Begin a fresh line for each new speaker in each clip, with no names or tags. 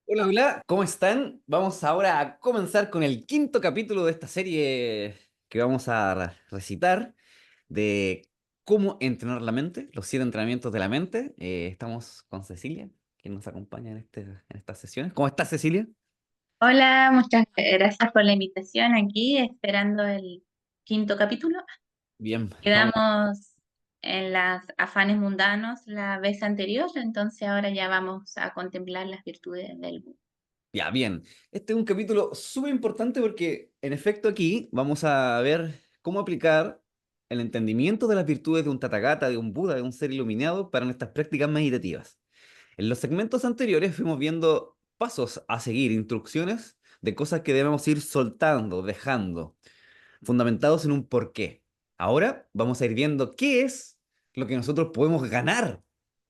Hola, hola, ¿cómo están? Vamos ahora a comenzar con el quinto capítulo de esta serie que vamos a recitar de cómo entrenar la mente, los 7 entrenamientos de la mente. Estamos con Cecilia, que nos acompaña en estas sesiones. ¿Cómo estás, Cecilia?
Hola, muchas gracias por la invitación aquí, esperando el quinto capítulo.
Bien, vamos.
Quedamos en las afanes mundanos la vez anterior, entonces ahora ya vamos a contemplar las virtudes del Buda.
Ya, bien. Este es un capítulo súper importante porque, en efecto, aquí vamos a ver cómo aplicar el entendimiento de las virtudes de un Tathagata, de un Buda, de un ser iluminado para nuestras prácticas meditativas. En los segmentos anteriores fuimos viendo pasos a seguir, instrucciones de cosas que debemos ir soltando, dejando, fundamentados en un porqué. Ahora vamos a ir viendo qué es lo que nosotros podemos ganar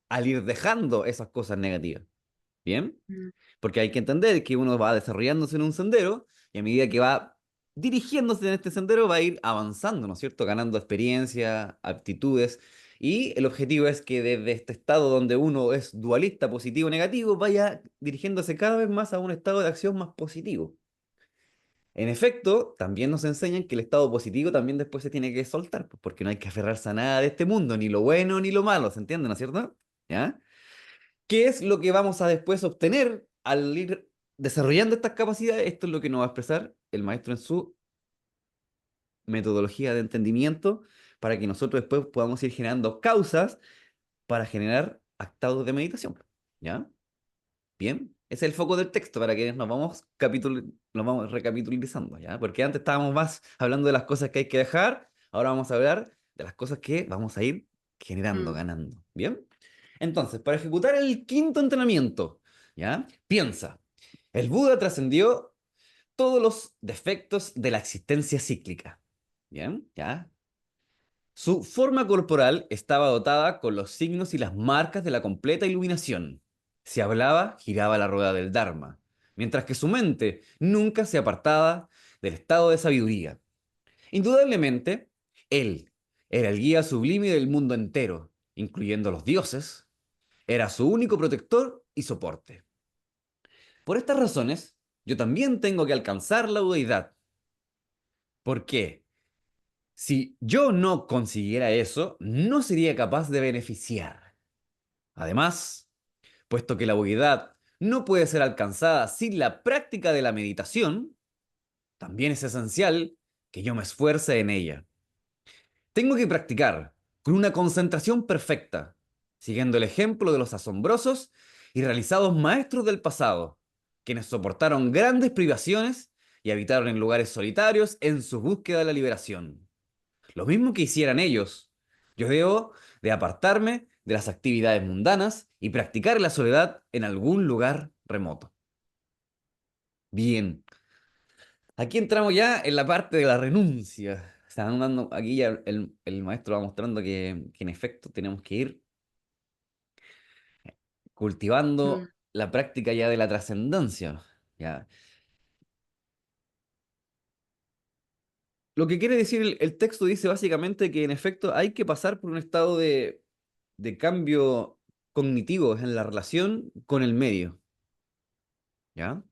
al ir dejando esas cosas negativas. ¿Bien?
Mm.
Porque hay que entender que uno va desarrollándose en un sendero y a medida que va dirigiéndose en este sendero va a ir avanzando, ¿no es cierto? Ganando experiencia, aptitudes. Y el objetivo es que desde este estado donde uno es dualista, positivo, negativo, vaya dirigiéndose cada vez más a un estado de acción más positivo. En efecto, también nos enseñan que el estado positivo también después se tiene que soltar, pues, porque no hay que aferrarse a nada de este mundo, ni lo bueno ni lo malo, ¿se entiende, no es cierto? ¿Ya? ¿Qué es lo que vamos a después obtener al ir desarrollando estas capacidades? Esto es lo que nos va a expresar el maestro en su metodología de entendimiento para que nosotros después podamos ir generando causas para generar estados de meditación. ¿Ya? Bien. Ese es el foco del texto para que nos vamos recapitulizando, ¿ya? Porque antes estábamos más hablando de las cosas que hay que dejar, ahora vamos a hablar de las cosas que vamos a ir generando,
Mm.
ganando. ¿Bien? Entonces, para ejecutar el quinto entrenamiento, ¿ya? Piensa, el Buda trascendió todos los defectos de la existencia cíclica. ¿Bien? ¿Ya? Su forma corporal estaba dotada con los signos y las marcas de la completa iluminación. Si hablaba, giraba la rueda del Dharma, mientras que su mente nunca se apartaba del estado de sabiduría. Indudablemente, él era el guía sublime del mundo entero, incluyendo los dioses, era su único protector y soporte. Por estas razones, yo también tengo que alcanzar la deidad. ¿Por qué? Si yo no consiguiera eso, no sería capaz de beneficiar. Además, puesto que la buguidad no puede ser alcanzada sin la práctica de la meditación, también es esencial que yo me esfuerce en ella. Tengo que practicar con una concentración perfecta, siguiendo el ejemplo de los asombrosos y realizados maestros del pasado, quienes soportaron grandes privaciones y habitaron en lugares solitarios en su búsqueda de la liberación. Lo mismo que hicieran ellos. Yo debo de apartarme de las actividades mundanas y practicar la soledad en algún lugar remoto. Bien, aquí entramos ya en la parte de la renuncia. Están dando, aquí ya el maestro va mostrando que en efecto tenemos que ir
Mm.
cultivando la práctica ya de la trascendencia. Ya. Lo que quiere decir el texto dice básicamente que en efecto hay que pasar por un estado de cambio cognitivo en la relación con el medio. ¿Ya?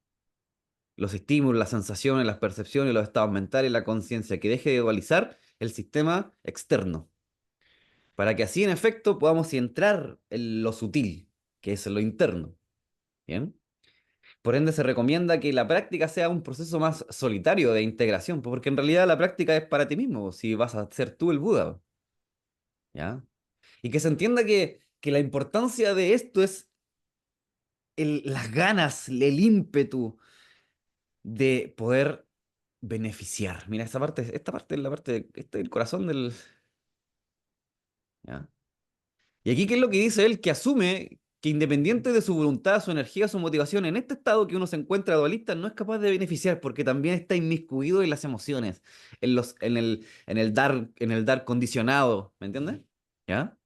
Los estímulos, las sensaciones, las percepciones, los estados mentales, la conciencia, que deje de dualizar el sistema externo, para que así en efecto podamos entrar en lo sutil, que es lo interno. ¿Bien? Por ende se recomienda que la práctica sea un proceso más solitario de integración, porque en realidad la práctica es para ti mismo, si vas a ser tú el Buda. ¿Ya? Y que se entienda que la importancia de esto es las ganas, el ímpetu de poder beneficiar. Mira, esta parte es la parte, este es el corazón del... ¿Ya? Y aquí, ¿qué es lo que dice él? Que asume que independiente de su voluntad, su energía, su motivación, en este estado que uno se encuentra dualista, no es capaz de beneficiar porque también está inmiscuido en las emociones, en el dar condicionado, ¿me entiendes? ¿Ya?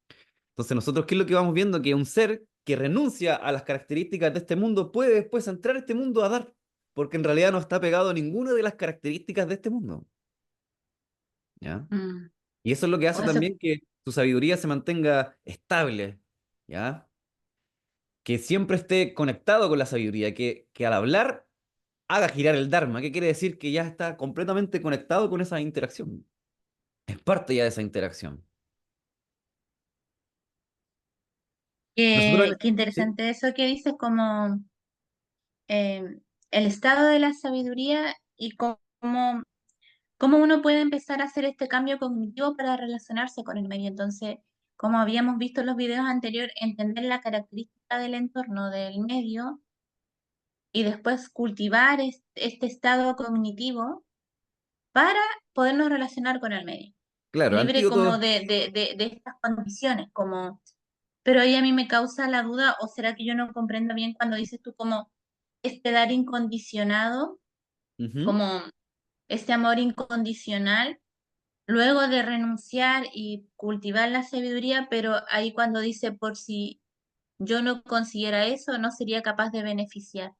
Entonces nosotros, ¿qué es lo que vamos viendo? Que un ser que renuncia a las características de este mundo puede después entrar a este mundo a dar, porque en realidad no está pegado a ninguna de las características de este mundo. ¿Ya?
Mm.
Y eso es lo que hace
O eso-
también que su sabiduría se mantenga estable, ¿ya? que siempre esté conectado con la sabiduría, que al hablar haga girar el Dharma. ¿Qué quiere decir? Que ya está completamente conectado con esa interacción. Es parte ya de esa interacción. Nosotros,
Qué
¿sí?
interesante eso que dices, como el estado de la sabiduría y cómo uno puede empezar a hacer este cambio cognitivo para relacionarse con el medio. Entonces, como habíamos visto en los videos anteriores, entender la característica del entorno, del medio, y después cultivar este estado cognitivo para podernos relacionar con el medio,
Claro,
libre como
antídoto.
de estas condiciones, como, pero ahí a mí me causa la duda, o será que yo no comprendo bien cuando dices tú como este dar incondicionado,
Ujú,
como este amor incondicional, luego de renunciar y cultivar la sabiduría, pero ahí cuando dice por si yo no consiguiera eso, no sería capaz de beneficiar.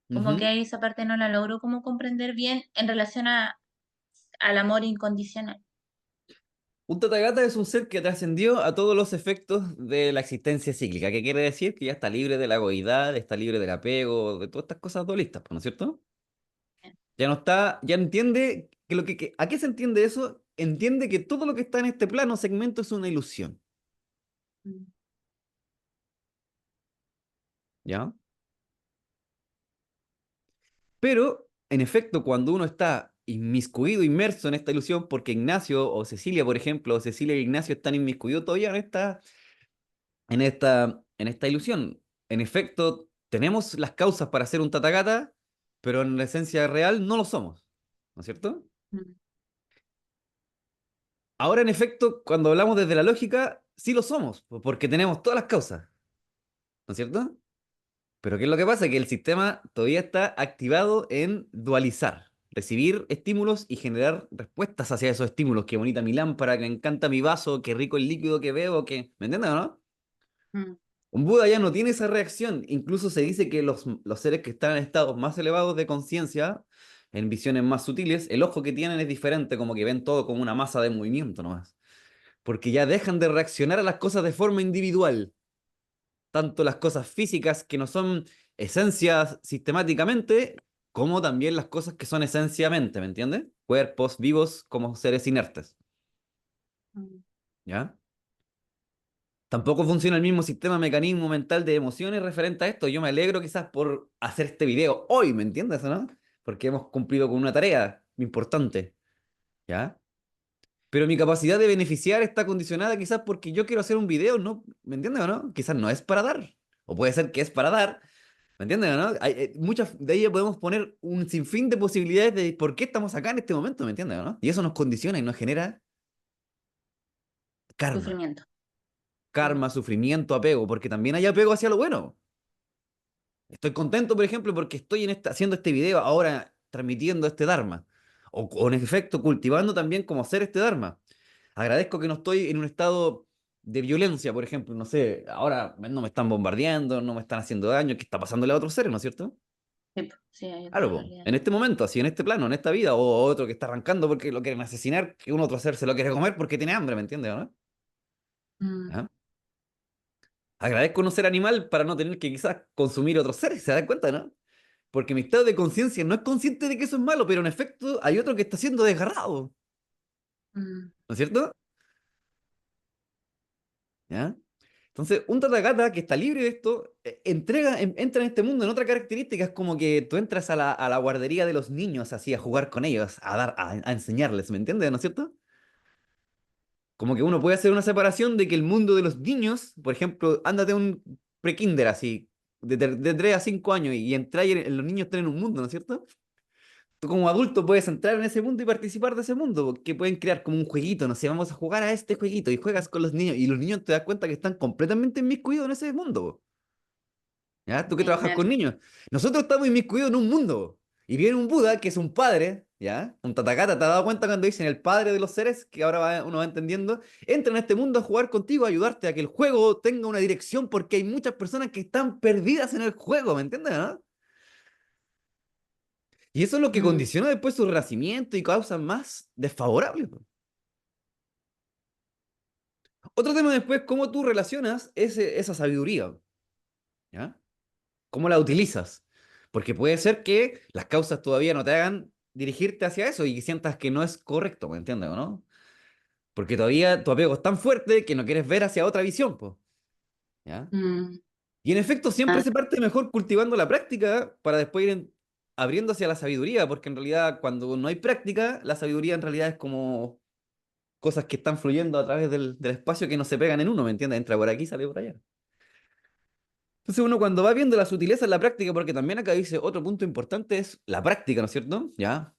Como que
ujú.
ahí esa parte no la logro como comprender bien en relación al amor incondicional.
Un Tathagata es un ser que trascendió a todos los efectos de la existencia cíclica, que quiere decir que ya está libre de la egoidad, está libre del apego, de todas estas cosas dualistas, ¿no es cierto? Ya no está, ya entiende que ¿a qué se entiende eso? Entiende que todo lo que está en este plano segmento es una ilusión,
Mm,
¿ya? Pero, en efecto, cuando uno está inmiscuido, inmerso en esta ilusión, porque Ignacio o Cecilia, por ejemplo, o Cecilia y Ignacio están inmiscuidos todavía en esta ilusión. En efecto, tenemos las causas para ser un Tathagata, pero en la esencia real no lo somos, ¿no es cierto?
mm,
Ahora, en efecto, cuando hablamos desde la lógica, sí lo somos, porque tenemos todas las causas, ¿no es cierto? Pero ¿qué es lo que pasa? Que el sistema todavía está activado en dualizar, recibir estímulos y generar respuestas hacia esos estímulos. Qué bonita mi lámpara, que me encanta mi vaso, qué rico el líquido que bebo, que... ¿Me entiendes, o no?
mm,
Un Buda ya no tiene esa reacción. Incluso se dice que los seres que están en estados más elevados de conciencia, en visiones más sutiles, el ojo que tienen es diferente, como que ven todo como una masa de movimiento nomás. Porque ya dejan de reaccionar a las cosas de forma individual, tanto las cosas físicas que no son esencias sistemáticamente, como también las cosas que son esenciamente, ¿me entiendes? Cuerpos vivos como seres inertes,
mm,
¿ya? Tampoco funciona el mismo sistema mecanismo mental de emociones referente a esto. Yo me alegro quizás por hacer este video hoy, ¿me entiendes, o no? Porque hemos cumplido con una tarea importante, ¿ya? Pero mi capacidad de beneficiar está condicionada quizás porque yo quiero hacer un video, ¿no? ¿Me entiendes o no? Quizás no es para dar. O puede ser que es para dar. ¿Me entiendes o no? Hay muchas, de ahí podemos poner un sinfín de posibilidades de por qué estamos acá en este momento, ¿me entiendes o no? Y eso nos condiciona y nos genera karma.
sufrimiento. Mm,
Karma, sufrimiento, apego, porque también hay apego hacia lo bueno. Estoy contento, por ejemplo, porque estoy haciendo este video ahora, transmitiendo este Dharma. O en efecto, cultivando también cómo hacer este Dharma. Agradezco que no estoy en un estado de violencia, por ejemplo. No sé, ahora no me están bombardeando, no me están haciendo daño. ¿Qué está pasándole a otros seres, no es cierto?
sí, po, sí, hay
Claro,
otra
po,
realidad.
en este momento, así en este plano, en esta vida, o otro que está arrancando porque lo quieren asesinar, que un otro ser se lo quiere comer porque tiene hambre, ¿me entiendes, o no?
Mm,
¿Ah? Agradezco no ser animal para no tener que quizás consumir otros seres, ¿se dan cuenta, no? Porque mi estado de conciencia no es consciente de que eso es malo, pero en efecto hay otro que está siendo desgarrado,
mm,
¿no es cierto? ¿Ya? Entonces, un Tathagata que está libre de esto, entra en este mundo en otra característica, es como que tú entras a la guardería de los niños, así, a jugar con ellos, a enseñarles, ¿me entiendes? ¿No es cierto? Como que uno puede hacer una separación de que el mundo de los niños, por ejemplo, ándate a un prekinder así, de 3 a 5 años, y entrar y los niños tienen un mundo, ¿no es cierto? Tú como adulto puedes entrar en ese mundo y participar de ese mundo, que pueden crear como un jueguito, no sé, vamos a jugar a este jueguito, y juegas con los niños, y los niños te das cuenta que están completamente inmiscuidos en ese mundo. ¿Ya? Tú que trabajas con
inmerso.
niños. Nosotros estamos inmiscuidos en un mundo. Y viene un Buda, que es un padre, ¿ya? Un Tathagata, ¿te has dado cuenta cuando dicen el padre de los seres? Que ahora uno va entendiendo. Entra en este mundo a jugar contigo, a ayudarte a que el juego tenga una dirección, porque hay muchas personas que están perdidas en el juego, ¿me entiendes, no? Y eso es lo que
Mm,
condiciona después su renacimiento y causa más desfavorables, po. Otro tema después, cómo tú relacionas esa sabiduría. ¿Ya? ¿Cómo la utilizas? Porque puede ser que las causas todavía no te hagan dirigirte hacia eso y sientas que no es correcto, ¿me entiendes o no? Porque todavía tu apego es tan fuerte que no quieres ver hacia otra visión, pues, ¿ya?
Mm,
Y en efecto, siempre
ah,
se parte mejor cultivando la práctica para después ir abriendo hacia la sabiduría, porque en realidad cuando no hay práctica, la sabiduría en realidad es como cosas que están fluyendo a través del espacio que no se pegan en uno, ¿me entiendes? Entra por aquí, sale por allá. Entonces uno cuando va viendo la sutileza en la práctica, porque también acá dice otro punto importante es la práctica, ¿no es cierto? ¿Ya?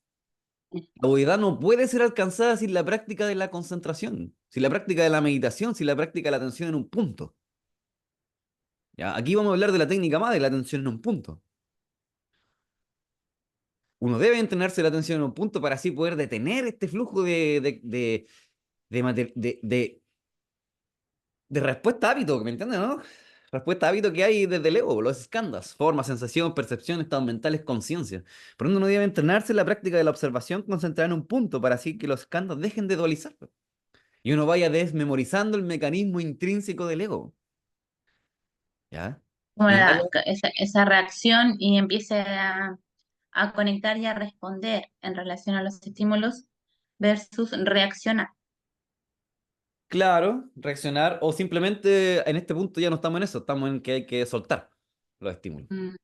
La budidad no puede ser alcanzada sin la práctica de la concentración, sin la práctica de la meditación, sin la práctica de la atención en un punto. ¿Ya? Aquí vamos a hablar de la técnica más de la atención en un punto. Uno debe entrenarse la atención en un punto para así poder detener este flujo de respuesta a hábito, ¿me entiendes, no? Respuesta a hábito que hay desde el ego, los escandas, forma, sensación, percepción, estados mentales, conciencia. Por lo tanto, uno debe entrenarse en la práctica de la observación concentrada en un punto para así que los escandas dejen de dualizar y uno vaya desmemorizando el mecanismo intrínseco del ego, ¿ya?
como
Y vaya,
esa reacción y empiece a conectar y a responder en relación a los estímulos versus reaccionar.
claro, reaccionar o simplemente en este punto ya no estamos en eso, estamos en que hay que soltar los estímulos.
Mm.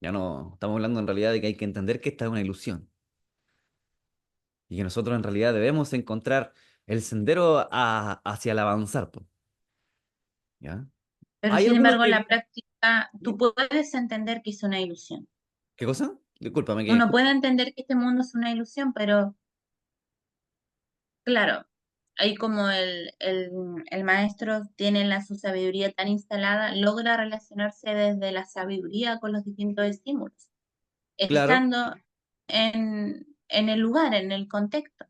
Ya no estamos hablando en realidad de que hay que entender que esta es una ilusión y que nosotros en realidad debemos encontrar el sendero hacia el avanzar, po, ¿ya?
Pero
Hay
sin
algunos
embargo, en la
que...
práctica, tú
¿Sí?
puedes entender que es una ilusión.
¿Qué cosa? Discúlpame que...
Uno puede entender que este mundo es una ilusión, pero claro, ahí como el maestro tiene su sabiduría tan instalada, logra relacionarse desde la sabiduría con los distintos estímulos,
Claro,
estando en el lugar, en el contexto.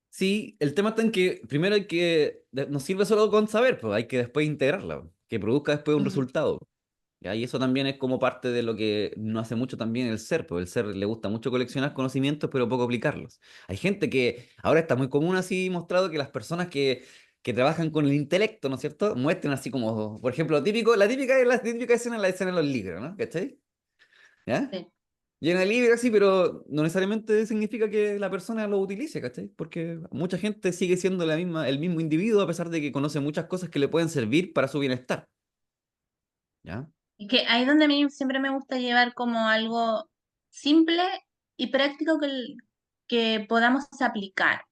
sí, el tema está en que primero hay que... No sirve solo con saber, pues hay que después integrarla, que produzca después un
Mm.
resultado. ¿Ya? Y eso también es como parte de lo que no hace mucho también el ser, pues el ser le gusta mucho coleccionar conocimientos, pero poco aplicarlos. Hay gente que ahora está muy común así mostrado que las personas que trabajan con el intelecto, ¿no es cierto? Muestren así como, por ejemplo, lo típico, la típica escena, la escena de los libros, ¿no? ¿Cachai? ¿Ya?
Sí.
Llena de libros así, pero no necesariamente significa que la persona lo utilice, ¿cachai? Porque mucha gente sigue siendo el mismo individuo a pesar de que conoce muchas cosas que le pueden servir para su bienestar, ¿ya?
Y que ahí es donde a mí siempre me gusta llevar como algo simple y práctico que podamos aplicar.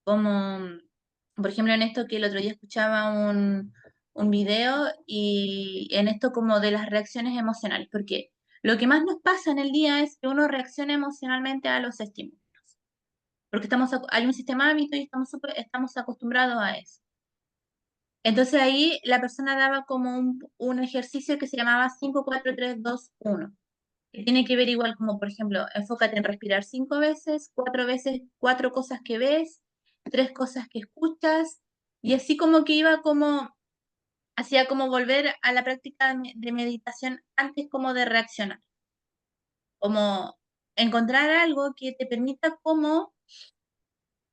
Como, por ejemplo, en esto que el otro día escuchaba un video y en esto como de las reacciones emocionales, porque lo que más nos pasa en el día es que uno reacciona emocionalmente a los estímulos, porque hay un sistema de hábito y estamos acostumbrados a eso. Entonces ahí la persona daba como un ejercicio que se llamaba 5 4 3 2 1 que tiene que ver igual como, por ejemplo, enfócate en respirar 5 veces, 4 veces, 4 cosas que ves, 3 cosas que escuchas, y así como que iba como, hacía como volver a la práctica de meditación antes como de reaccionar, como encontrar algo que te permita como,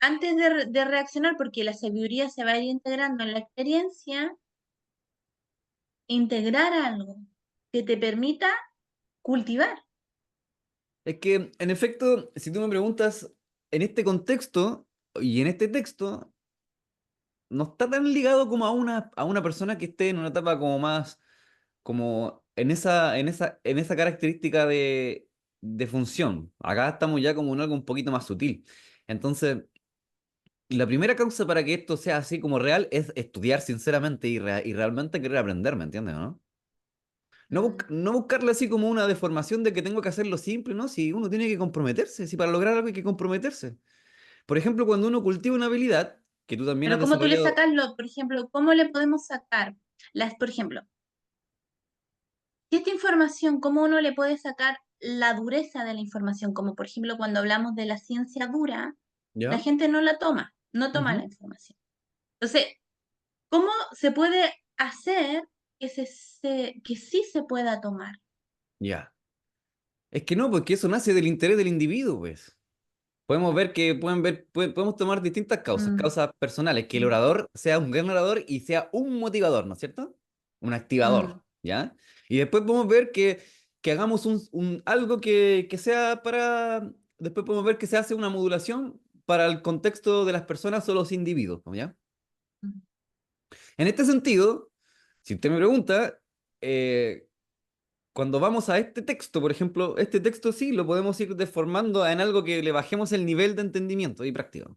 antes de reaccionar, porque la sabiduría se va a ir integrando en la experiencia, integrar algo que te permita cultivar.
Es que, en efecto, si tú me preguntas, en este contexto y en este texto, no está tan ligado como a una persona que esté en una etapa como más, como en esa característica de función. Acá estamos ya como en algo un poquito más sutil. Entonces, la primera causa para que esto sea así como real es estudiar sinceramente y realmente querer aprender, ¿me entiendes, no?
Mm.
No buscarle así como una deformación de que tengo que hacerlo simple, ¿no? Si uno tiene que comprometerse, si para lograr algo hay que comprometerse. Por ejemplo, cuando uno cultiva una habilidad que tú también has
Pero ¿cómo tú le
desarrollado,
sacas por ejemplo, cómo le podemos sacar por ejemplo, si esta información, cómo uno le puede sacar la dureza de la información? Como por ejemplo, cuando hablamos de la ciencia dura, la
¿ya?
gente no la toma, no toma la
Ujú.
información. Entonces, ¿cómo se puede hacer que sí se pueda tomar?
Ya. Es que no, porque eso nace del interés del individuo, pues. Podemos ver que podemos tomar distintas causas,
Mm,
causas personales, que el
mm,
orador sea un gran orador y sea un motivador, ¿no es cierto? Un activador,
mm,
¿ya? Y después podemos ver que hagamos algo que sea para... Después podemos ver que se hace una modulación para el contexto de las personas o los individuos, ¿no? ¿Ya?
Mm.
En este sentido, si usted me pregunta, eh, cuando vamos a este texto, por ejemplo, este texto sí lo podemos ir deformando en algo que le bajemos el nivel de entendimiento y práctica.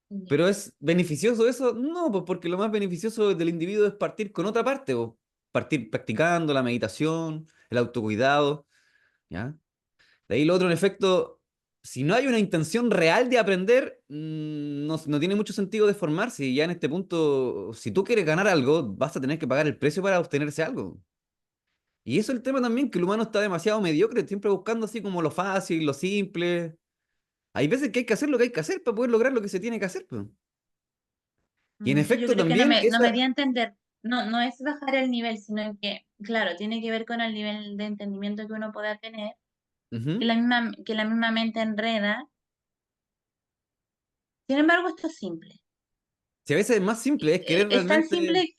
Ya.
¿Pero es beneficioso eso? No, pues porque lo más beneficioso del individuo es partir con otra parte, o partir practicando la meditación, el autocuidado, ¿ya? De ahí lo otro, en efecto, si no hay una intención real de aprender, no tiene mucho sentido de formarse. Y ya en este punto, si tú quieres ganar algo, vas a tener que pagar el precio para obtenerse algo. Y eso es el tema también, que el humano está demasiado mediocre, siempre buscando así como lo fácil, lo simple. Hay veces que hay que hacer lo que hay que hacer para poder lograr lo que se tiene que hacer, pues. Y en
Sí, yo
efecto
creo que no
también
no me
esa...
di a entender. No, no es bajar el nivel, sino que, claro, tiene que ver con el nivel de entendimiento que uno pueda tener,
Ujú.
que la misma mente enreda. Sin embargo, esto es simple.
Si a veces es más simple, es querer
Es tan
realmente...
simple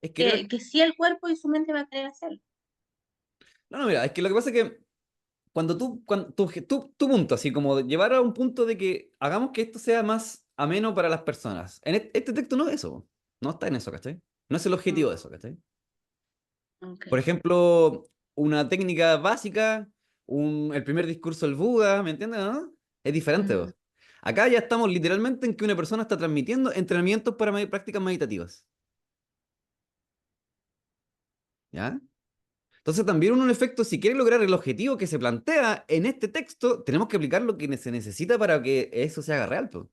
Es querer...
que sí el cuerpo y su mente va a querer hacerlo.
No, no, mira, es que lo que pasa es que cuando tu punto, así como de llevar a un punto de que hagamos que esto sea más ameno para las personas. En este texto no es eso, no está en eso, ¿cachai? No es el objetivo de
Mm,
eso, ¿cachai?
ok.
Por ejemplo, una técnica básica, el primer discurso del Buda, ¿me entiendes, no? Es diferente,
Mm,
vos. Acá ya estamos literalmente en que una persona está transmitiendo entrenamientos para prácticas meditativas, ¿ya? Entonces también un efecto, si quiere lograr el objetivo que se plantea en este texto, tenemos que aplicar lo que se necesita para que eso se haga real, pues.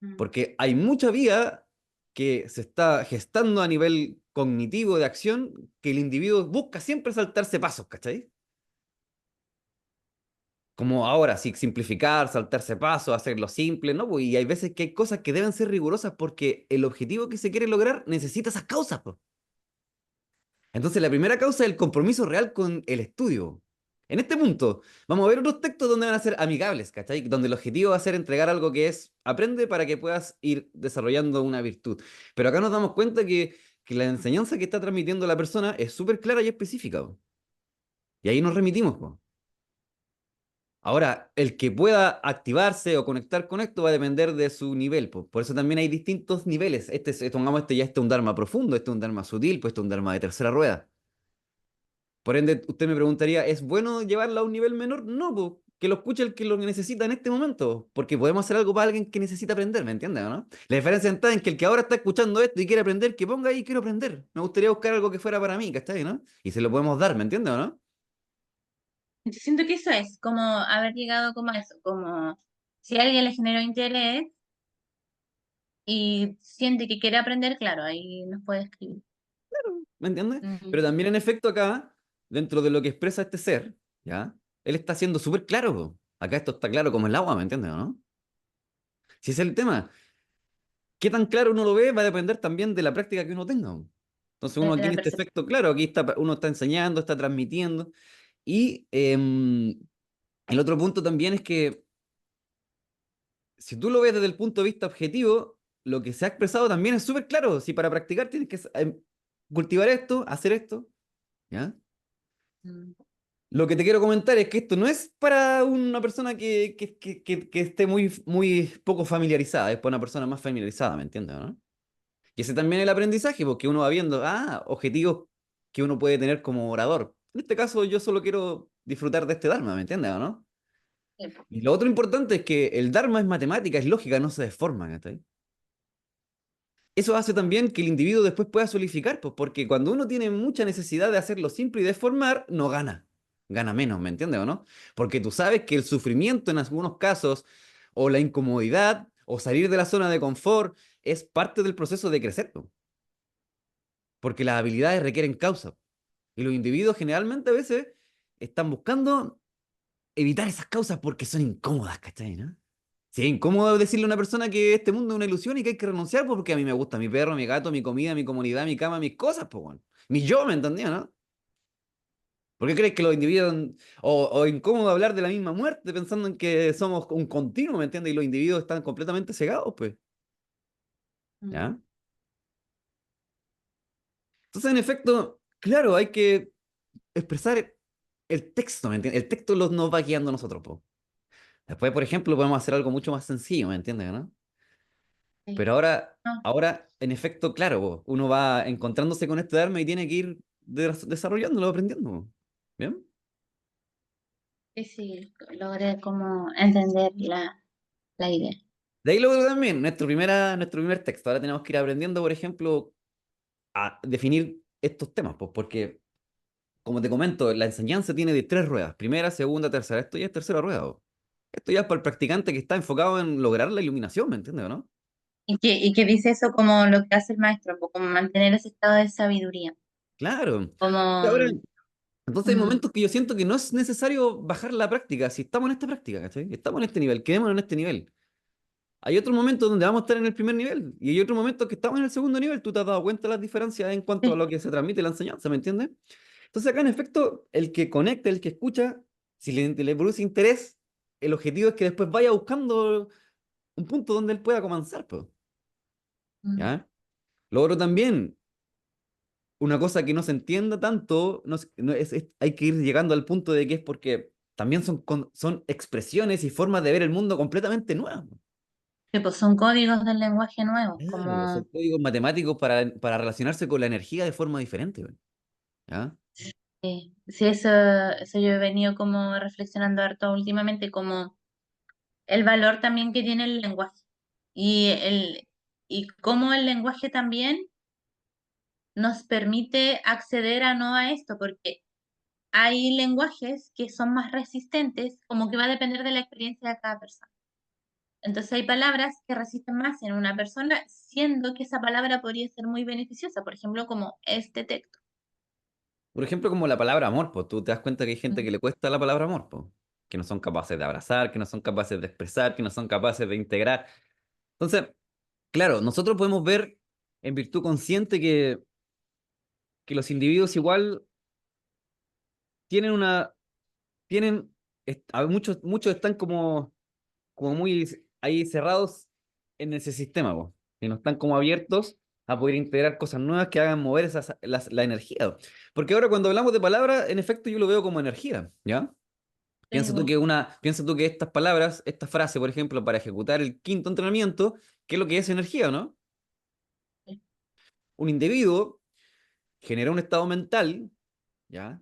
mm.
Porque hay mucha vía que se está gestando a nivel cognitivo de acción que el individuo busca siempre saltarse pasos, ¿cachai? Como ahora, sí, simplificar, saltarse pasos, hacerlo simple, ¿no? Pues, y hay veces que hay cosas que deben ser rigurosas porque el objetivo que se quiere lograr necesita esas causas, pues. Entonces, la primera causa es el compromiso real con el estudio. En este punto, vamos a ver otros textos donde van a ser amigables, ¿cachai? Donde el objetivo va a ser entregar algo que es, aprende para que puedas ir desarrollando una virtud. Pero acá nos damos cuenta que la enseñanza que está transmitiendo la persona es súper clara y específica, po. Y ahí nos remitimos, po. Ahora, el que pueda activarse o conectar con esto va a depender de su nivel, po. Por eso también hay distintos niveles. Pongamos este es un Dharma profundo, este es un Dharma sutil, pues este es un Dharma de tercera rueda. Por ende, usted me preguntaría, ¿es bueno llevarlo a un nivel menor? No, po, que lo escuche el que lo necesita en este momento, porque podemos hacer algo para alguien que necesita aprender, ¿me entiendes, o no? La diferencia está en que el que ahora está escuchando esto y quiere aprender, que ponga ahí, quiero aprender. Me gustaría buscar algo que fuera para mí, ¿cachai, no? Y se lo podemos dar, ¿me entiendes, o no?
Yo siento que eso es como haber llegado como a eso, como si a alguien le generó interés y siente que quiere aprender, claro, ahí nos puede escribir.
¿Me entiendes?
Mm,
Pero también en efecto acá, dentro de lo que expresa este ser, ¿ya? Él está siendo súper claro, po. Acá esto está claro como el agua, ¿me entiendes, o no? Si ese es el tema. Qué tan claro uno lo ve va a depender también de la práctica que uno tenga. Entonces uno
de
aquí
la
en este
percepción.
efecto, claro, aquí está, uno está enseñando, está transmitiendo. Y el otro punto también es que si tú lo ves desde el punto de vista objetivo, lo que se ha expresado también es súper claro. Si para practicar tienes que cultivar esto, hacer esto, ¿ya?
Mm,
Lo que te quiero comentar es que esto no es para una persona que esté muy poco familiarizada, es para una persona más familiarizada, ¿me entiendes, no? Y ese también es el aprendizaje, porque uno va viendo, objetivos que uno puede tener como orador. En este caso, yo solo quiero disfrutar de este Dharma, ¿me entiendes, o no?
sí, po.
Y lo otro importante es que el Dharma es matemática, es lógica, no se deforma, ¿cachai? Eso hace también que el individuo después pueda solidificar, pues, porque cuando uno tiene mucha necesidad de hacerlo simple y deformar, no gana. Gana menos, ¿me entiendes o no? Porque tú sabes que el sufrimiento en algunos casos, o la incomodidad, o salir de la zona de confort, es parte del proceso de crecer, pues, porque las habilidades requieren causa. Y los individuos generalmente a veces están buscando evitar esas causas porque son incómodas, ¿cachai? ¿No? Sí, es incómodo decirle a una persona que este mundo es una ilusión y que hay que renunciar pues, porque a mí me gusta mi perro, mi gato, mi comida, mi comunidad, mi cama, mis cosas, pues, bueno. Mi yo, ¿me entendía, no? ¿Por qué crees que los individuos, o incómodo hablar de la misma muerte pensando en que somos un continuo, ¿me entiendes? Y los individuos están completamente cegados, pues,
Mm.
¿ya? Entonces, en efecto, claro, hay que expresar el texto, ¿me entiendes? El texto nos va guiando a nosotros, po. Después, por ejemplo, podemos hacer algo mucho más sencillo, ¿me entiendes, no?
Sí.
Pero ahora,
No,
ahora, en efecto, claro, po, uno va encontrándose con este arma y tiene que ir desarrollándolo, aprendiendo, po. ¿Bien?
sí, sí, logré como entender la idea.
De ahí luego también, nuestro primer texto. Ahora tenemos que ir aprendiendo, por ejemplo, a definir estos temas, pues, porque, como te comento, la enseñanza tiene de tres ruedas: primera, segunda, tercera. Esto ya es tercera rueda, po. Esto ya es para el practicante que está enfocado en lograr la iluminación, ¿me entiendes, o no?
Y que dice eso como lo que hace el maestro, como mantener ese estado de sabiduría.
Claro. Y
Como,
ahora, entonces hay
mm,
momentos que yo siento que no es necesario bajar la práctica. Si estamos en esta práctica, ¿cachai? Estamos en este nivel, quedémonos en este nivel. Hay otros momentos donde vamos a estar en el primer nivel y hay otros momentos que estamos en el segundo nivel. Tú te has dado cuenta de las diferencias en cuanto a
sí,
lo que se transmite la enseñanza, ¿me entiendes? Entonces acá en efecto, el que conecta, el que escucha, si le produce interés, el objetivo es que después vaya buscando un punto donde él pueda comenzar, pues,
mm,
¿ya? Lo otro también, una cosa que no se entienda tanto, hay que ir llegando al punto de que es porque también son expresiones y formas de ver el mundo completamente nuevas.
sí, pues son códigos del lenguaje nuevo,
Claro, son
como,
códigos matemáticos para relacionarse con la energía de forma diferente, güey, ¿ya?
sí, sí, eso yo he venido como reflexionando harto últimamente, como el valor también que tiene el lenguaje y cómo el lenguaje también nos permite acceder a no a esto, porque hay lenguajes que son más resistentes, como que va a depender de la experiencia de cada persona. Entonces hay palabras que resisten más en una persona, siendo que esa palabra podría ser muy beneficiosa, por ejemplo, como este texto.
Por ejemplo, como la palabra amor, pues tú te das cuenta que hay gente
Mm,
que le cuesta la palabra amor, pues, que no son capaces de abrazar, que no son capaces de expresar, que no son capaces de integrar. Entonces, claro, nosotros podemos ver en virtud consciente que los individuos igual tienen una, tienen, muchos están como muy ahí cerrados en ese sistema, po, y no están como abiertos a poder integrar cosas nuevas que hagan mover la energía. Porque ahora cuando hablamos de palabras, en efecto yo lo veo como energía, ¿ya?
sí, bueno,
Piensa tú que estas palabras, esta frase, por ejemplo, para ejecutar el quinto entrenamiento, ¿qué es lo que es energía, no?
sí,
Un individuo genera un estado mental, ¿ya?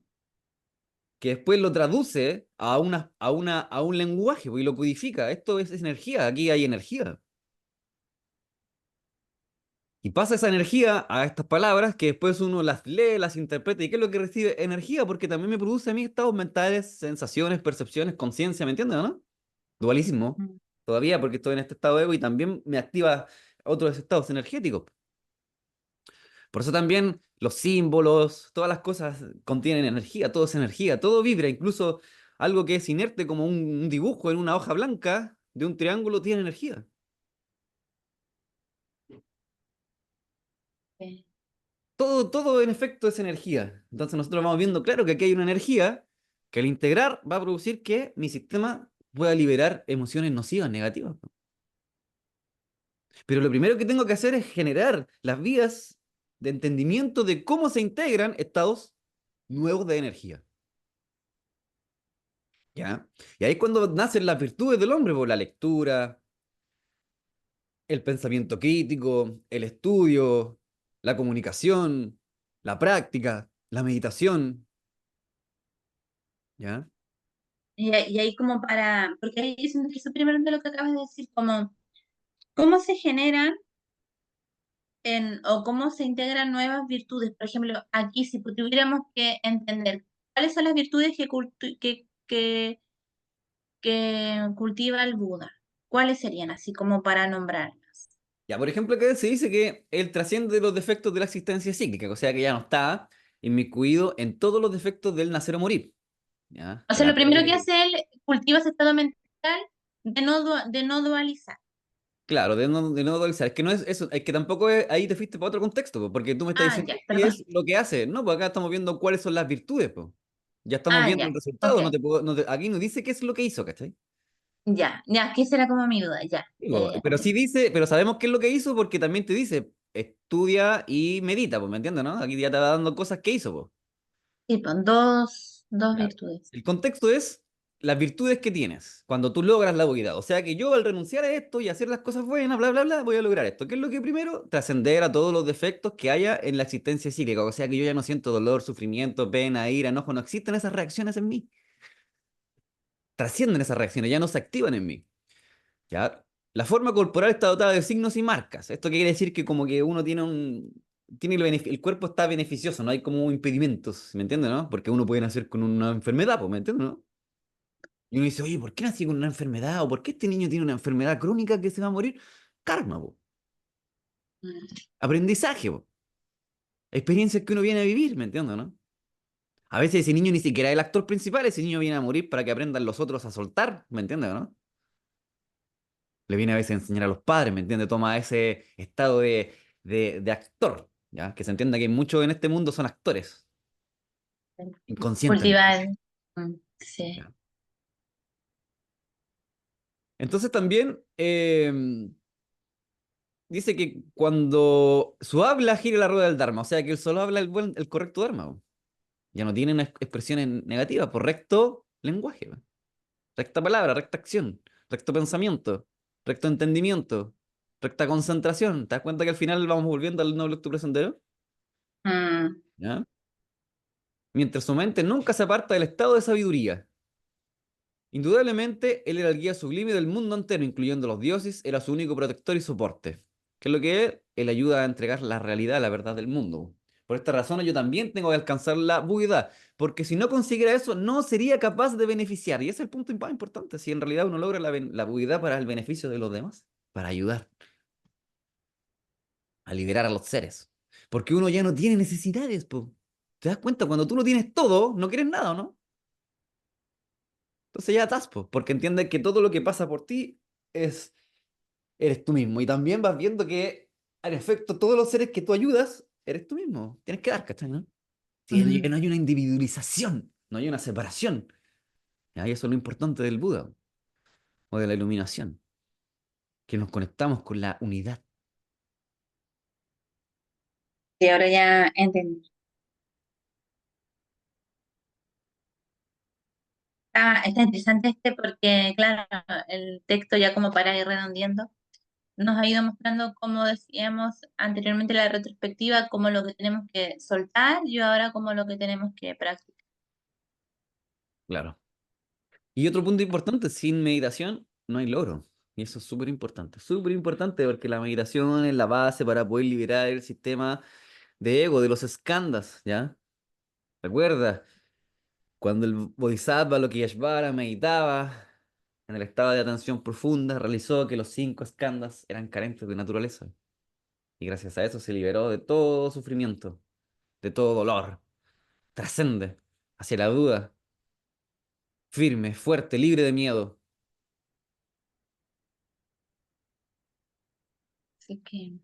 Que después lo traduce a un lenguaje, pues, y lo codifica. Esto es energía, aquí hay energía. Y pasa esa energía a estas palabras que después uno las lee, las interpreta. ¿Y qué es lo que recibe? Energía, porque también me produce a mí estados mentales, sensaciones, percepciones, conciencia, ¿me entiendes, no? Dualismo,
mm,
todavía, porque estoy en este estado de ego y también me activa otros estados energéticos. Por eso también los símbolos, todas las cosas contienen energía, todo es energía, todo vibra, incluso algo que es inerte como un dibujo en una hoja blanca de un triángulo tiene energía.
sí.
Todo en efecto es energía. Entonces nosotros vamos viendo, claro, que aquí hay una energía que al integrar va a producir que mi sistema pueda liberar emociones nocivas, negativas. Pero lo primero que tengo que hacer es generar las vías de entendimiento de cómo se integran estados nuevos de energía. ¿Ya? Y ahí es cuando nacen las virtudes del hombre, por la lectura, el pensamiento crítico, el estudio, la comunicación, la práctica, la meditación. ¿Ya?
Y ahí como para, porque ahí yo siento que eso primero de lo que acabas de decir, como cómo se generan o cómo se integran nuevas virtudes. Por ejemplo, aquí si tuviéramos que entender cuáles son las virtudes que cultiva el Buda, ¿cuáles serían así como para nombrarlas?
Ya, por ejemplo, que se dice que él trasciende los defectos de la existencia cíclica, o sea que ya no está inmiscuido en todos los defectos del nacer o morir. ¿Ya?
O
El
sea, lo primero que
apego.
hace él, cultiva ese estado mental de no dualizar.
Claro, de no dualizar. Es que no es eso, es que tampoco ahí te fuiste para otro contexto, po, porque tú me estás
Ah,
diciendo
ya,
qué
perdón.
es lo que hace. No, pues acá estamos viendo cuáles son las virtudes, pues. Ya estamos
Ah,
viendo
ya,
el
ok.
resultado, aquí no dice qué es lo que hizo, ¿cachai?
Ya, ya, que esa era como mi duda, ya. Ya,
Digo,
ya,
pero
ok.
sí dice, pero sabemos qué es lo que hizo porque también te dice, estudia y medita, pues, ¿me entiendes, no? Aquí ya te va dando cosas que hizo, pues.
Sí, pues, dos
Claro.
virtudes.
El contexto es las virtudes que tienes cuando tú logras la buidad. O sea que yo al renunciar a esto y hacer las cosas buenas, bla, bla, bla, voy a lograr esto. ¿Qué es lo que primero? Trascender a todos los defectos que haya en la existencia psíquica. O sea que yo ya no siento dolor, sufrimiento, pena, ira, enojo. No existen esas reacciones en mí. Trascienden esas reacciones, ya no se activan en mí. ¿Ya? La forma corporal está dotada de signos y marcas. Esto quiere decir que como que uno tiene el cuerpo está beneficioso, no hay como impedimentos, ¿me entiendes, no? Porque uno puede nacer con una enfermedad, pues, ¿me entiendes, no? Y uno dice, oye, ¿por qué nací con una enfermedad? ¿O por qué este niño tiene una enfermedad crónica que se va a morir? Karma, po.
Mm.
Aprendizaje, po. Experiencias que uno viene a vivir, ¿me entiendes, no? A veces ese niño ni siquiera es el actor principal, ese niño viene a morir para que aprendan los otros a soltar, ¿me entiendes, no? Le viene a veces a enseñar a los padres, ¿me entiendes? Toma ese estado de actor, ¿ya? Que se entienda que muchos en este mundo son actores, inconscientemente,
Cultivar. Sí.
¿ya? Entonces también dice que cuando su habla gira la rueda del Dharma, o sea que él solo habla el correcto Dharma, po. Ya no tienen expresiones negativas, por recto lenguaje, po. Recta palabra, recta acción, recto pensamiento, recto entendimiento, recta concentración. ¿Te das cuenta que al final vamos volviendo al noble tu sendero?
Mm.
¿Ya? Mientras su mente nunca se aparta del estado de sabiduría. Indudablemente, él era el guía sublime del mundo entero, incluyendo los dioses, era su único protector y soporte. ¿Qué es lo que es? Él ayuda a entregar la realidad, la verdad del mundo. Por esta razón, yo también tengo que alcanzar la buidad, porque si no consiguiera eso, no sería capaz de beneficiar. Y ese es el punto más importante, si en realidad uno logra la buidad para el beneficio de los demás, para ayudar a liberar a los seres. Porque uno ya no tiene necesidades, po. ¿Te das cuenta? Cuando tú lo tienes todo, no quieres nada, ¿no? Entonces ya estás, po, porque entiendes que todo lo que pasa por ti es eres tú mismo. Y también vas viendo que, en efecto, todos los seres que tú ayudas, eres tú mismo. Tienes que dar, ¿cachai? ¿No? Si
Mm.
no hay una individualización, no hay una separación. ¿Ya? Y eso es lo importante del Buda o de la iluminación, que nos conectamos con la unidad.
Y ahora ya entendí. Está interesante porque, claro, el texto ya como para ir redondeando, nos ha ido mostrando, como decíamos anteriormente, la retrospectiva, como lo que tenemos que soltar y ahora como lo que tenemos que practicar.
Claro. Y otro punto importante, sin meditación no hay logro. Y eso es súper importante porque la meditación es la base para poder liberar el sistema de ego, de los skandhas, ¿ya? Recuerda, cuando el Bodhisattva Lokiteshvara meditaba en el estado de atención profunda, realizó que los cinco skandhas eran carentes de naturaleza. Y gracias a eso se liberó de todo sufrimiento, de todo dolor. Trascende hacia la duda, firme, fuerte, libre de miedo.
Así que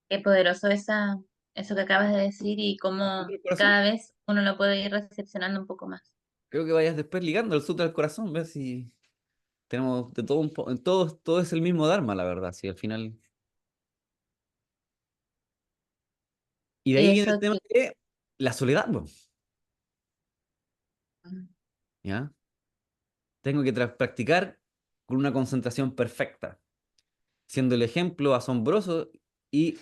qué poderoso eso que acabas de decir y cómo
Sutra del corazón.
cada vez uno lo puede ir recepcionando un poco más.
Creo que vayas después ligando el sutra del corazón, ¿ves? Si tenemos de todo en todo es el mismo Dharma, la verdad. Si al final. Y de
Y
ahí viene el
eso
tema
que...
de la soledad, po, ¿ya? Tengo que practicar con una concentración perfecta, siendo el ejemplo asombroso y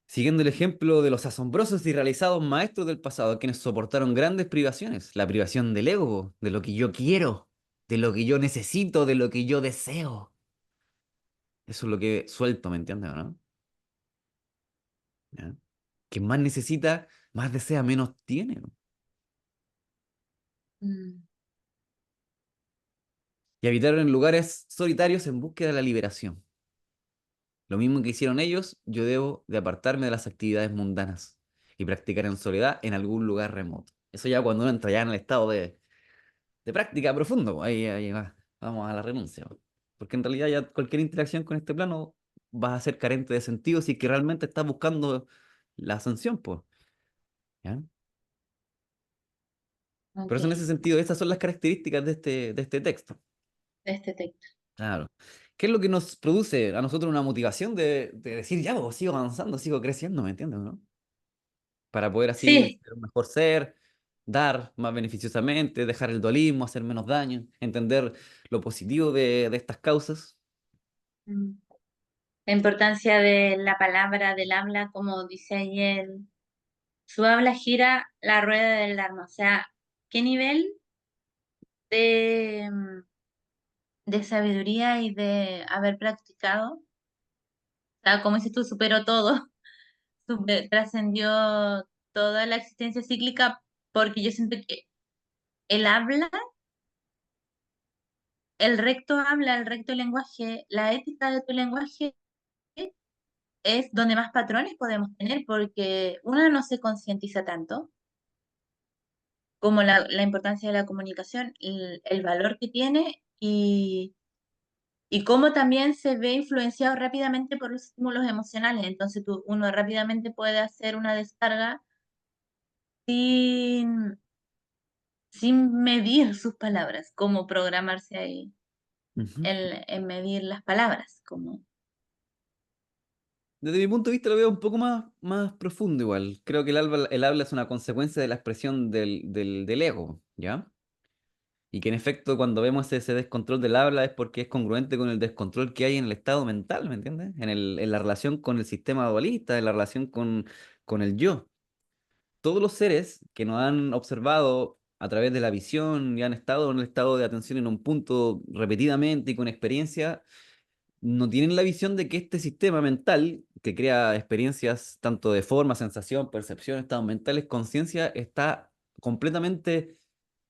siguiendo el ejemplo de los asombrosos y realizados maestros del pasado, quienes soportaron grandes privaciones, la privación del ego, de lo que yo quiero, de lo que yo necesito, de lo que yo deseo. Eso es lo que suelto, ¿me entiendes, o no? ¿Ya? Quien más necesita, más desea, menos tiene, ¿no?
Mm.
Y habitaron en lugares solitarios en búsqueda de la liberación. Lo mismo que hicieron ellos, yo debo de apartarme de las actividades mundanas y practicar en soledad en algún lugar remoto. Eso ya cuando uno entra ya en el estado de práctica profundo, pues, ahí va, vamos a la renuncia, pues. Porque en realidad ya cualquier interacción con este plano vas a ser carente de sentido si es que realmente estás buscando la ascensión, pues, ¿ya? Por
Ok,
eso en ese sentido, estas son las características de este texto.
de este texto.
Claro. ¿Qué es lo que nos produce a nosotros una motivación de decir, ya, pues, sigo avanzando, sigo creciendo, ¿me entiendes, no? Para poder así
Sí,
ser un mejor ser, dar más beneficiosamente, dejar el dualismo, hacer menos daño, entender lo positivo de estas causas.
mm, la importancia de la palabra, del habla, como dice ahí su habla gira la rueda del Dharma. O sea, ¿qué nivel de, de sabiduría y de haber practicado? O sea, como dices tú, superó todo, trascendió toda la existencia cíclica, porque yo siento que el habla, el recto habla, el recto lenguaje, la ética de tu lenguaje es donde más patrones podemos tener, porque uno no se concientiza tanto como la importancia de la comunicación, el valor que tiene y cómo también se ve influenciado rápidamente por los estímulos emocionales. Entonces uno rápidamente puede hacer una descarga sin, sin medir sus palabras, como programarse ahí
Ujú.
en medir las palabras, como...
Desde mi punto de vista lo veo un poco más profundo igual. Creo que el habla es una consecuencia de la expresión del ego, ¿ya? Y que en efecto cuando vemos ese descontrol del habla es porque es congruente con el descontrol que hay en el estado mental, ¿me entiendes? En la relación con el sistema dualista, en la relación con el yo. Todos los seres que nos han observado a través de la visión y han estado en el estado de atención en un punto repetidamente y con experiencia, no tienen la visión de que este sistema mental, que crea experiencias tanto de forma, sensación, percepción, estados mentales, conciencia, está completamente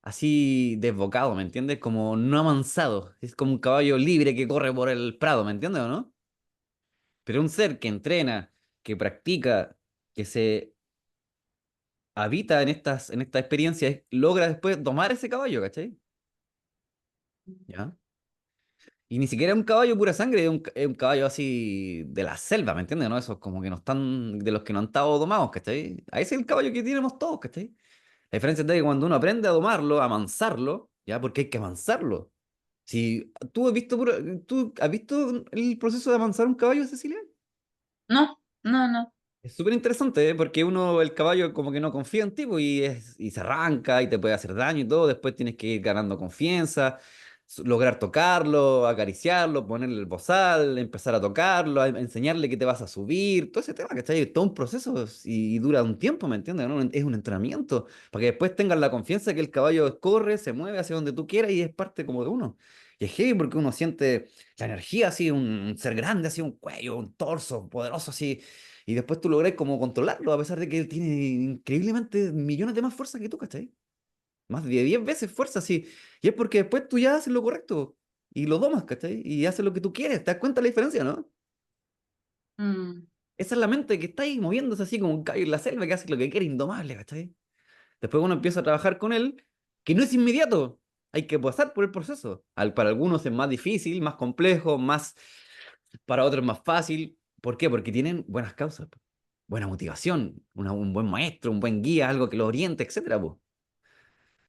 así desbocado, ¿me entiendes? Como no avanzado. Es como un caballo libre que corre por el prado, ¿me entiendes o no? Pero un ser que entrena, que practica, que se habita en estas experiencias, logra después domar ese caballo, ¿cachai? ¿Ya? Y ni siquiera es un caballo pura sangre, es un caballo así de la selva, ¿me entiendes? ¿No? Esos como que no están, de los que no han estado domados, ¿cachai? A ese es el caballo que tenemos todos, ¿cachai? La diferencia es que cuando uno aprende a domarlo, a amansarlo, ¿ya? Porque hay que amansarlo. Si ¿tú has visto el proceso de amansar un caballo, Cecilia?
No, no, no.
Es súper interesante, ¿eh? Porque el caballo como que no confía en ti, pues, y se arranca y te puede hacer daño y todo. Después tienes que ir ganando confianza, lograr tocarlo, acariciarlo, ponerle el bozal, empezar a tocarlo, enseñarle que te vas a subir, todo ese tema, ¿cachai? Todo un proceso y dura un tiempo, ¿me entiendes? ¿No? Es un entrenamiento para que después tengas la confianza que el caballo corre, se mueve hacia donde tú quieras y es parte como de uno. Y es heavy porque uno siente la energía así, un ser grande, así, un cuello, un torso poderoso, así y después tú lográs como controlarlo, a pesar de que él tiene increíblemente millones de más fuerza que tú, ¿cachai? Más de 10 veces fuerza, sí. Y es porque después tú ya haces lo correcto y lo domas, ¿cachai? Y haces lo que tú quieres. ¿Te das cuenta de la diferencia, no?
Mm,
Esa es la mente que está ahí moviéndose así como un caballo en la selva que hace lo que quiere, indomable, ¿cachai? Después uno empieza a trabajar con él, que no es inmediato. Hay que pasar por el proceso. Para algunos es más difícil, más complejo, para otros más fácil. ¿Por qué? Porque tienen buenas causas, po. Buena motivación, un buen maestro, un buen guía, algo que lo oriente, etcétera, po.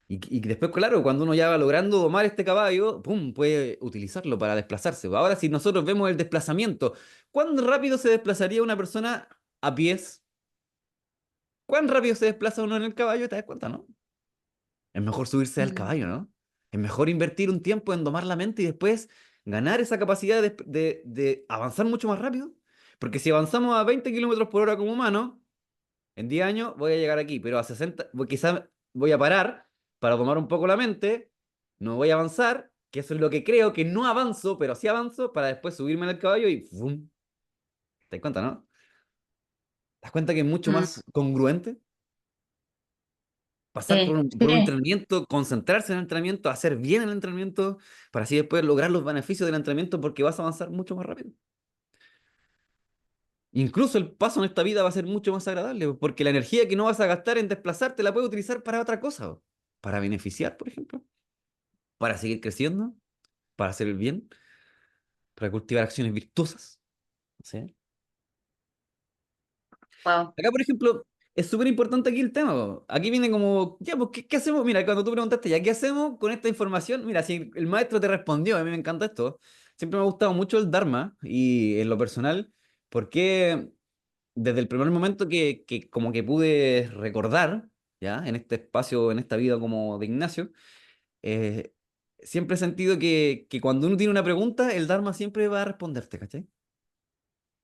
Y después, claro, cuando uno ya va logrando domar este caballo, ¡pum!, puede utilizarlo para desplazarse. Ahora, si nosotros vemos el desplazamiento, ¿cuán rápido se desplazaría una persona a pies? ¿Cuán rápido se desplaza uno en el caballo? ¿Te das cuenta, no? Es mejor subirse al
mm,
caballo, ¿no? Es mejor invertir un tiempo en domar la mente y después ganar esa capacidad de avanzar mucho más rápido. Porque si avanzamos a 20 kilómetros por hora como humano, en 10 años voy a llegar aquí, pero a 60, quizás voy a parar para domar un poco la mente, no voy a avanzar, que eso es lo que creo, que no avanzo, pero sí avanzo para después subirme al caballo y ¡fum! ¿Te das cuenta, no? ¿Te das cuenta que es mucho
mm.
más congruente? Pasar por
Sí,
un, por un
sí.
entrenamiento, concentrarse en el entrenamiento, hacer bien el entrenamiento, para así después lograr los beneficios del entrenamiento porque vas a avanzar mucho más rápido. Incluso el paso en esta vida va a ser mucho más agradable, porque la energía que no vas a gastar en desplazarte la puedes utilizar para otra cosa, para beneficiar, por ejemplo, para seguir creciendo, para hacer el bien, para cultivar acciones virtuosas. ¿Sí?
Wow.
Acá, por ejemplo, es súper importante aquí el tema, po. Aquí viene como, ya, pues, ¿qué hacemos? Mira, cuando tú preguntaste, ya, ¿qué hacemos con esta información? Mira, si el maestro te respondió, a mí me encanta esto. siempre me ha gustado mucho el Dharma y en lo personal, porque desde el primer momento que como que pude recordar, ¿ya? En este espacio, en esta vida como de Ignacio, eh, siempre he sentido que cuando uno tiene una pregunta, el Dharma siempre va a responderte, ¿cachai?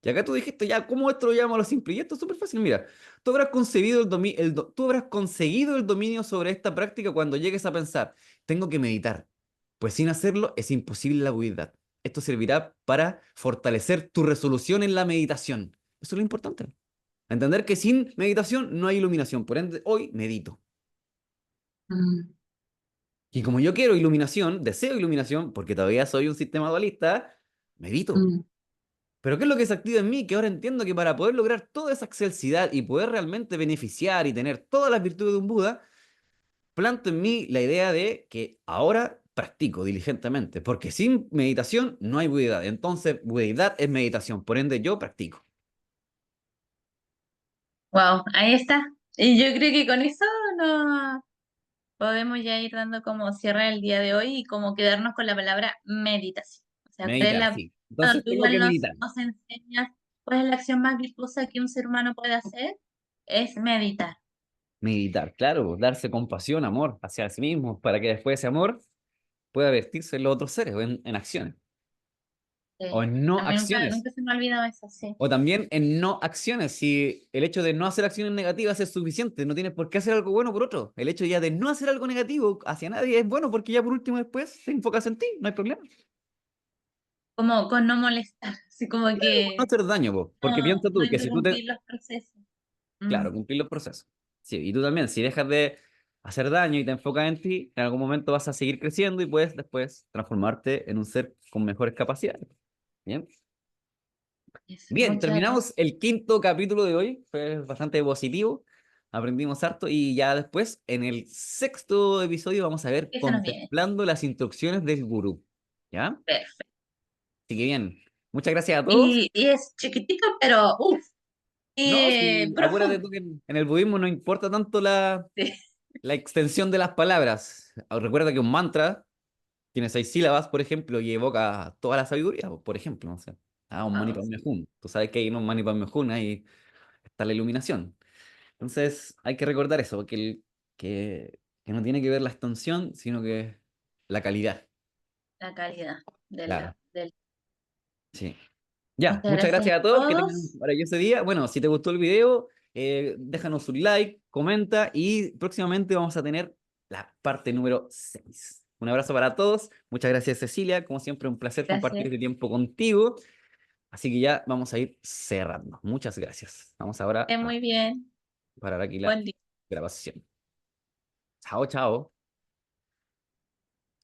Y acá tú dijiste, ya, ¿cómo esto lo llamo a lo simple? Y esto es súper fácil, mira, tú habrás concebido tú habrás conseguido el dominio sobre esta práctica cuando llegues a pensar, tengo que meditar, pues sin hacerlo es imposible la budidad. Esto servirá para fortalecer tu resolución en la meditación. Eso es lo importante. Entender que sin meditación no hay iluminación. Por ende, hoy medito.
Mm,
Y como yo quiero iluminación, deseo iluminación, porque todavía soy un sistema dualista, medito.
mm.
Pero ¿qué es lo que se activa en mí? Que ahora entiendo que para poder lograr toda esa excelsidad y poder realmente beneficiar y tener todas las virtudes de un Buda, planto en mí la idea de que ahora practico diligentemente, porque sin meditación no hay budidad. Entonces, budidad es meditación, por ende yo practico.
Wow, ahí está. Y yo creo que con eso nos podemos ya ir dando como cierre el día de hoy y como quedarnos con la palabra meditación. O sea, ¿cuál es
Meditar,
la,
sí.
bueno,
Entonces
tú
tengo
igual
que meditar.
nos enseñas cuál es la acción más virtuosa que un ser humano puede hacer? Es meditar.
Meditar, claro, darse compasión, amor hacia sí mismo, para que después ese amor pueda vertirse en los otros seres o en acciones, o en no
A mí nunca,
acciones,
nunca se me ha olvidado eso, sí.
o también en no acciones. Si el hecho de no hacer acciones negativas es suficiente, no tienes por qué hacer algo bueno por otro. El hecho ya de no hacer algo negativo hacia nadie es bueno porque ya por último después te enfocas en ti, no hay problema.
Como con no molestar, así como
No
que
hacer daño, po, porque
no,
piensa
no
tú que si tú te...
interrumpir los procesos.
Claro,
Mm,
cumplir los procesos. Sí, y tú también, si dejas de hacer daño y te enfocas en ti, en algún momento vas a seguir creciendo y puedes después transformarte en un ser con mejores capacidades. Bien, bien,
muchas gracias.
terminamos el quinto capítulo de hoy, fue bastante positivo, aprendimos harto y ya después, en el sexto episodio, vamos a ver
¿Qué se nos viene?
contemplando las instrucciones del gurú. ¿Ya?
Perfecto.
Así que bien, muchas gracias a todos.
Y es chiquitito, pero uff, y
No, sí, acuérdate
profundo.
tú que en el budismo no importa tanto
Sí.
la extensión de las palabras. Recuerda que un mantra tiene 6 sílabas, por ejemplo, y evoca toda la sabiduría, por ejemplo, no sé. Ah, un Mani
Ah,
Padme
sí.
Hum. Tú sabes que ahí en un Mani Padme Hum ahí está la iluminación. Entonces, hay que recordar eso, que no tiene que ver la extensión, sino que la calidad.
La calidad
Claro,
del.
sí. Ya,
Muchas
muchas
gracias
gracias
a
a todos, que tengan un
todos.
maravilloso día. Bueno, si te gustó el video, déjanos un like, comenta y próximamente vamos a tener la parte número 6. Un abrazo para todos. Muchas gracias, Cecilia. Como siempre, un placer compartir
Gracias.
este tiempo contigo. Así que ya vamos a ir cerrando. Muchas gracias. Vamos ahora
Esté
a
muy bien.
parar aquí la
Buen día.
grabación. Chao, chao.